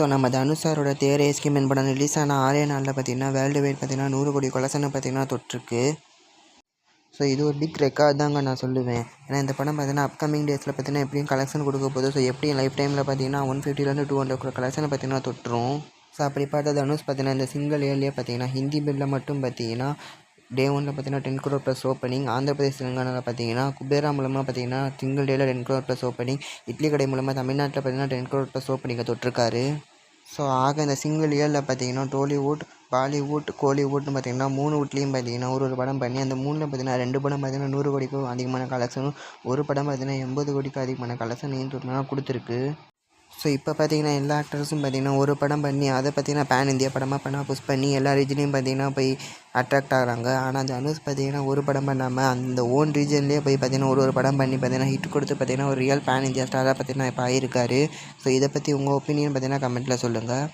So நம்ம தனுஷ் சாரோட தேர் எஸ்கேமன் படம் ரிலீஸ் ஆன 6 நாளில் பார்த்திங்கன்னா வேர்ல்டு வைட் பார்த்திங்கன்னா 100 கோடி கலெக்ஷனை பார்த்திங்கன்னா தொட்டிருக்கு. ஸோ இது ஒரு பிக் ரெக்கார்ட் தாங்க நான் சொல்லுவேன். ஏன்னா இந்த படம் பார்த்திங்கன்னா அப்கமிங் டேஸில் பார்த்திங்கன்னா எப்படியும் கலெக்ஷன் கொடுக்க போகுது. ஸோ எப்படியும் லைஃப் டைமில் பார்த்திங்கன்னா 150 to 200 crore கலெக்ஷனை பார்த்திங்கன்னா தொட்டுரும். ஸோ அப்படி பார்த்த தனுஷ் பார்த்திங்கன்னா இந்த சிங்கிள் இயர்லேயே பார்த்திங்கன்னா ஹிந்தி பில்லில் மட்டும் பார்த்திங்கன்னா டே 1ல் பார்த்திங்கன்னா 10 crore plus opening, Andhra Pradesh தெலுங்கானாவில் பார்த்திங்கன்னா குபேரா மூலமாக பார்த்திங்கன்னா சிங்கிள் டேயில் 10 crore ப்ளஸ் ஓப்பனிங், இட்லி கடை மூலமாக தமிழ்நாட்டில் பார்த்திங்கன்னா 10 crore ப்ளஸ் ஓப்பனிங்கை தொட்டிருக்காரு. ஸோ ஆக இந்த சிங்கிள் இயரில் பார்த்திங்கன்னா டோலிவுட், பாலிவுட், கோலிவுட்னு பார்த்திங்கன்னா 3 வுட்லேயும் பார்த்திங்கன்னா ஒரு படம் பண்ணி அந்த 3ல் பார்த்திங்கன்னா 2 படம் பார்த்திங்கன்னா 100 கோடிக்கும் அதிகமான கலெக்ஷனும், ஒரு படம் பார்த்திங்கன்னா 80 கோடிக்கும் அதிகமான கலெக்ஷனையும் கொடுத்துருக்கு. ஸோ இப்போ பார்த்திங்கன்னா எல்லா ஆக்டர்ஸும் பார்த்திங்கன்னா ஒரு படம் பண்ணி அதை பார்த்திங்கன்னா பேன் இந்தியா படமாக பண்ணால் புஷ் பண்ணி எல்லா ரீஜன்லேயும் பார்த்திங்கன்னா போய் அட்ராக்ட் ஆகிறாங்க. ஆனால் தனுஷ் பார்த்திங்கன்னா ஒரு படம் பண்ணாமல் அந்த ஓன் ரீஜன்லேயே போய் பார்த்திங்கன்னா ஒரு படம் பண்ணி பார்த்திங்கன்னா ஹிட் கொடுத்து பார்த்திங்கன்னா ஒரு ரியல் பேன் இந்தியா ஸ்டாராக பார்த்திங்கன்னா இப்போ ஆகிருக்காரு. ஸோ இதை பற்றி உங்கள் ஒப்பீனியன் பார்த்திங்கன்னா கமெண்ட்டில் சொல்லுங்கள்.